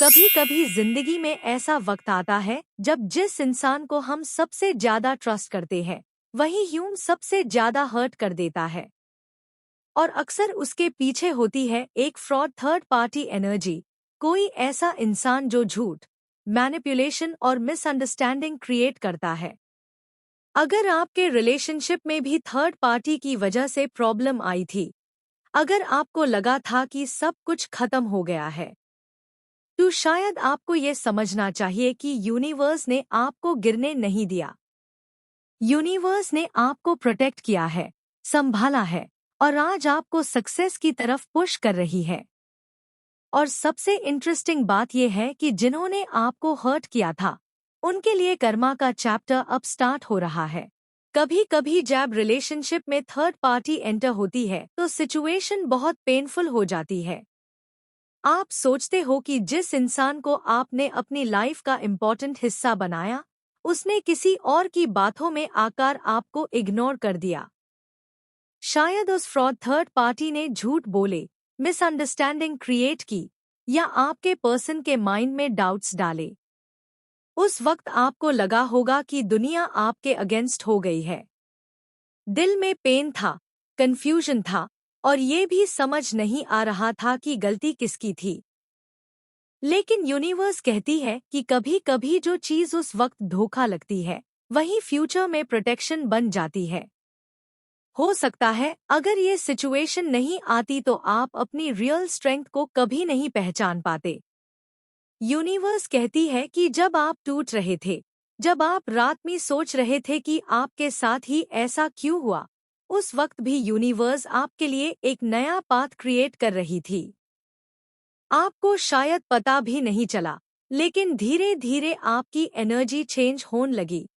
कभी कभी जिंदगी में ऐसा वक्त आता है जब जिस इंसान को हम सबसे ज्यादा ट्रस्ट करते हैं वही ह्यूम सबसे ज्यादा हर्ट कर देता है। और अक्सर उसके पीछे होती है एक फ्रॉड थर्ड पार्टी एनर्जी, कोई ऐसा इंसान जो झूठ, मैनिपुलेशन और मिसअंडरस्टैंडिंग क्रिएट करता है। अगर आपके रिलेशनशिप में भी थर्ड पार्टी की वजह से प्रॉब्लम आई थी, अगर आपको लगा था कि सब कुछ खत्म हो गया है, तो शायद आपको ये समझना चाहिए कि यूनिवर्स ने आपको गिरने नहीं दिया। यूनिवर्स ने आपको प्रोटेक्ट किया है, संभाला है और आज आपको सक्सेस की तरफ पुश कर रही है। और सबसे इंटरेस्टिंग बात यह है कि जिन्होंने आपको हर्ट किया था, उनके लिए कर्मा का चैप्टर अब स्टार्ट हो रहा है। कभी कभी जब रिलेशनशिप में थर्ड पार्टी एंटर होती है तो सिचुएशन बहुत पेनफुल हो जाती है। आप सोचते हो कि जिस इंसान को आपने अपनी लाइफ का इम्पोर्टेंट हिस्सा बनाया, उसने किसी और की बातों में आकर आपको इग्नोर कर दिया। शायद उस फ्रॉड थर्ड पार्टी ने झूठ बोले, मिसअंडरस्टैंडिंग क्रिएट की या आपके पर्सन के माइंड में डाउट्स डाले। उस वक्त आपको लगा होगा कि दुनिया आपके अगेंस्ट हो गई है। दिल में पेन था, कंफ्यूजन था और ये भी समझ नहीं आ रहा था कि गलती किसकी थी। लेकिन यूनिवर्स कहती है कि कभी कभी जो चीज उस वक्त धोखा लगती है वही फ्यूचर में प्रोटेक्शन बन जाती है। हो सकता है अगर ये सिचुएशन नहीं आती तो आप अपनी रियल स्ट्रेंथ को कभी नहीं पहचान पाते। यूनिवर्स कहती है कि जब आप टूट रहे थे, जब आप रात में सोच रहे थे कि आपके साथ ही ऐसा क्यों हुआ, उस वक्त भी यूनिवर्स आपके लिए एक नया पाथ क्रिएट कर रही थी। आपको शायद पता भी नहीं चला, लेकिन धीरे धीरे आपकी एनर्जी चेंज होने लगी।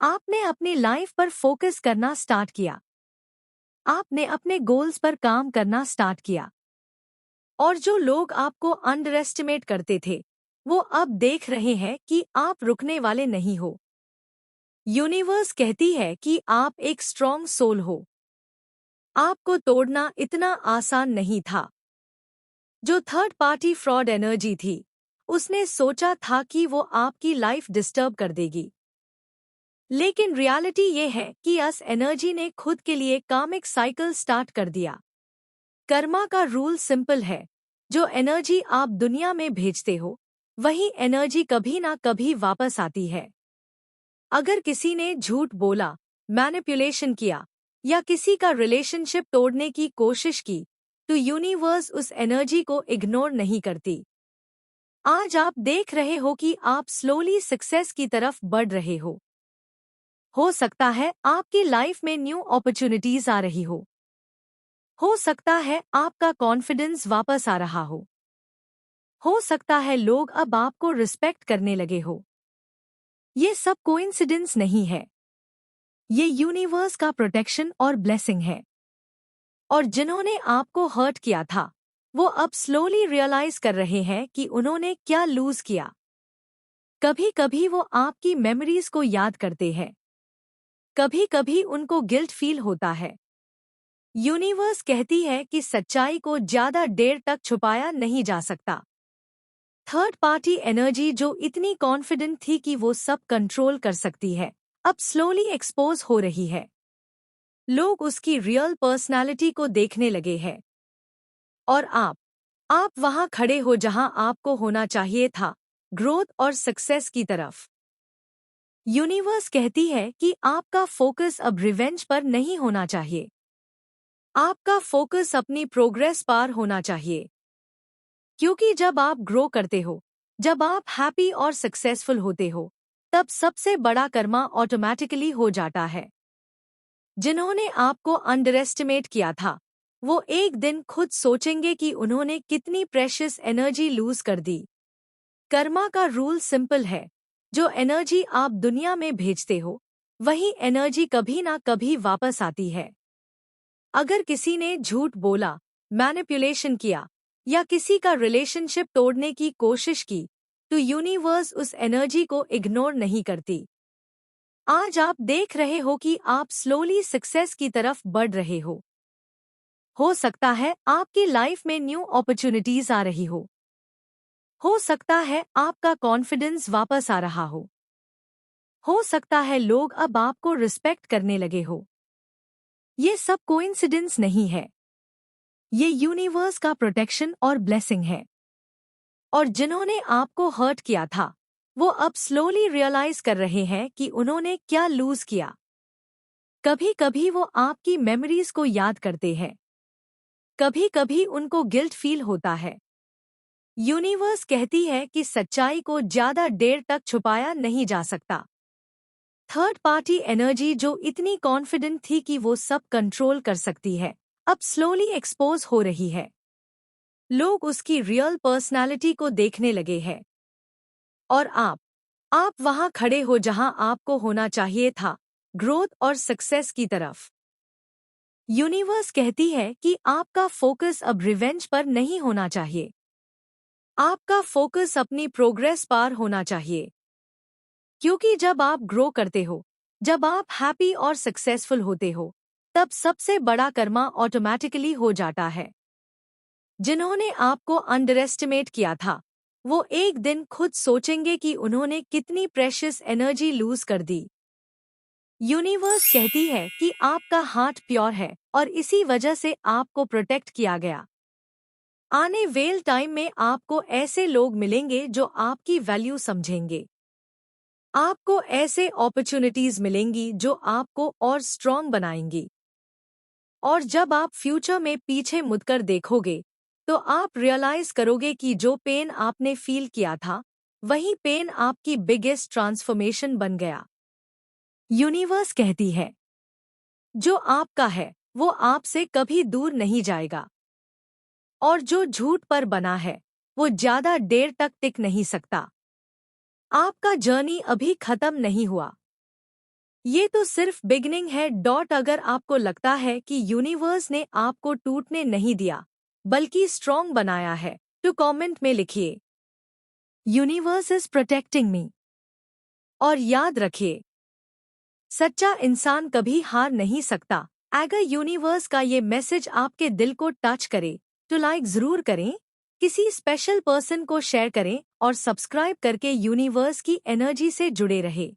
आपने अपनी लाइफ पर फोकस करना स्टार्ट किया। आपने अपने गोल्स पर काम करना स्टार्ट किया। और जो लोग आपको अंडर एस्टिमेट करते थे, वो अब देख रहे हैं कि आप रुकने वाले नहीं हो। यूनिवर्स कहती है कि आप एक स्ट्रॉन्ग सोल हो। आपको तोड़ना इतना आसान नहीं था। जो थर्ड पार्टी फ्रॉड एनर्जी थी, उसने सोचा था कि वो आपकी लाइफ डिस्टर्ब कर देगी। लेकिन रियलिटी ये है कि उस एनर्जी ने खुद के लिए कार्मिक साइकिल स्टार्ट कर दिया। कर्मा का रूल सिंपल है, जो एनर्जी आप दुनिया में भेजते हो, वही एनर्जी कभी ना कभी वापस आती है। अगर किसी ने झूठ बोला, मैनिपुलेशन किया या किसी का रिलेशनशिप तोड़ने की कोशिश की, तो यूनिवर्स उस एनर्जी को इग्नोर नहीं करती। आज आप देख रहे हो कि आप स्लोली सक्सेस की तरफ बढ़ रहे हो। हो सकता है आपकी लाइफ में न्यू अपॉर्चुनिटीज आ रही हो सकता है आपका कॉन्फिडेंस वापस आ रहा हो सकता है लोग अब आपको रिस्पेक्ट करने लगे हो। ये सब कोइंसिडेंस नहीं है, ये यूनिवर्स का प्रोटेक्शन और ब्लेसिंग है। और जिन्होंने आपको हर्ट किया था, वो अब स्लोली रियलाइज कर रहे हैं कि उन्होंने क्या लूज किया। कभी कभी वो आपकी मेमोरीज को याद करते हैं, कभी कभी उनको गिल्ट फील होता है। यूनिवर्स कहती है कि सच्चाई को ज्यादा देर तक छुपाया नहीं जा सकता। थर्ड पार्टी एनर्जी जो इतनी कॉन्फिडेंट थी कि वो सब कंट्रोल कर सकती है, अब स्लोली एक्सपोज हो रही है। लोग उसकी रियल पर्सनालिटी को देखने लगे हैं। और आप वहां खड़े हो जहां आपको होना चाहिए था, ग्रोथ और सक्सेस की तरफ। यूनिवर्स कहती है कि आपका फोकस अब रिवेंज पर नहीं होना चाहिए। आपका फोकस अपनी प्रोग्रेस पर होना चाहिए। क्योंकि जब आप ग्रो करते हो, जब आप हैप्पी और सक्सेसफुल होते हो, तब सबसे बड़ा कर्मा ऑटोमेटिकली हो जाता है। जिन्होंने आपको अंडर एस्टिमेट किया था, वो एक दिन खुद सोचेंगे कि उन्होंने कितनी प्रेशियस एनर्जी लूज कर दी। कर्मा का रूल सिंपल है, जो एनर्जी आप दुनिया में भेजते हो, वही एनर्जी कभी ना कभी वापस आती है। अगर किसी ने झूठ बोला, मैनिपुलेशन किया या किसी का रिलेशनशिप तोड़ने की कोशिश की, तो यूनिवर्स उस एनर्जी को इग्नोर नहीं करती। आज आप देख रहे हो कि आप स्लोली सक्सेस की तरफ बढ़ रहे हो सकता है आपकी लाइफ में न्यू अपॉर्चुनिटीज आ रही हो। हो सकता है आपका कॉन्फिडेंस वापस आ रहा हो सकता है लोग अब आपको रिस्पेक्ट करने लगे हो। ये सब कोइंसिडेंस नहीं है, ये यूनिवर्स का प्रोटेक्शन और ब्लेसिंग है। और जिन्होंने आपको हर्ट किया था, वो अब स्लोली रियलाइज कर रहे हैं कि उन्होंने क्या लूज किया। कभी कभी वो आपकी मेमोरीज को याद करते हैं, कभी कभी उनको गिल्ट फील होता है। यूनिवर्स कहती है कि सच्चाई को ज्यादा देर तक छुपाया नहीं जा सकता। थर्ड पार्टी एनर्जी जो इतनी कॉन्फिडेंट थी कि वो सब कंट्रोल कर सकती है, अब स्लोली एक्सपोज हो रही है। लोग उसकी रियल पर्सनालिटी को देखने लगे हैं। और आप वहां खड़े हो जहां आपको होना चाहिए था, ग्रोथ और सक्सेस की तरफ। यूनिवर्स कहती है कि आपका फोकस अब रिवेंज पर नहीं होना चाहिए, आपका फोकस अपनी प्रोग्रेस पर होना चाहिए। क्योंकि जब आप ग्रो करते हो, जब आप हैप्पी और सक्सेसफुल होते हो, तब सबसे बड़ा कर्मा ऑटोमेटिकली हो जाता है। जिन्होंने आपको अंडर एस्टिमेट किया था, वो एक दिन खुद सोचेंगे कि उन्होंने कितनी प्रेशियस एनर्जी लूज कर दी। यूनिवर्स कहती है कि आपका हार्ट प्योर है और इसी वजह से आपको प्रोटेक्ट किया गया। आने वेल टाइम में आपको ऐसे लोग मिलेंगे जो आपकी वैल्यू समझेंगे। आपको ऐसे अपॉर्चुनिटीज मिलेंगी जो आपको और स्ट्रॉन्ग बनाएंगी। और जब आप फ्यूचर में पीछे मुड़कर देखोगे, तो आप रियलाइज करोगे कि जो पेन आपने फील किया था, वही पेन आपकी बिगेस्ट ट्रांसफॉर्मेशन बन गया। यूनिवर्स कहती है, जो आपका है वो आपसे कभी दूर नहीं जाएगा। और जो झूठ पर बना है, वो ज्यादा देर तक टिक नहीं सकता। आपका जर्नी अभी खत्म नहीं हुआ, ये तो सिर्फ बिगनिंग है। अगर आपको लगता है कि यूनिवर्स ने आपको टूटने नहीं दिया, बल्कि स्ट्रॉन्ग बनाया है, तो कमेंट में लिखिए, यूनिवर्स इज प्रोटेक्टिंग मी। और याद रखिए, सच्चा इंसान कभी हार नहीं सकता। अगर यूनिवर्स का ये मैसेज आपके दिल को टच करे, तो लाइक जरूर करें, किसी स्पेशल पर्सन को शेयर करें और सब्सक्राइब करके यूनिवर्स की एनर्जी से जुड़े रहे।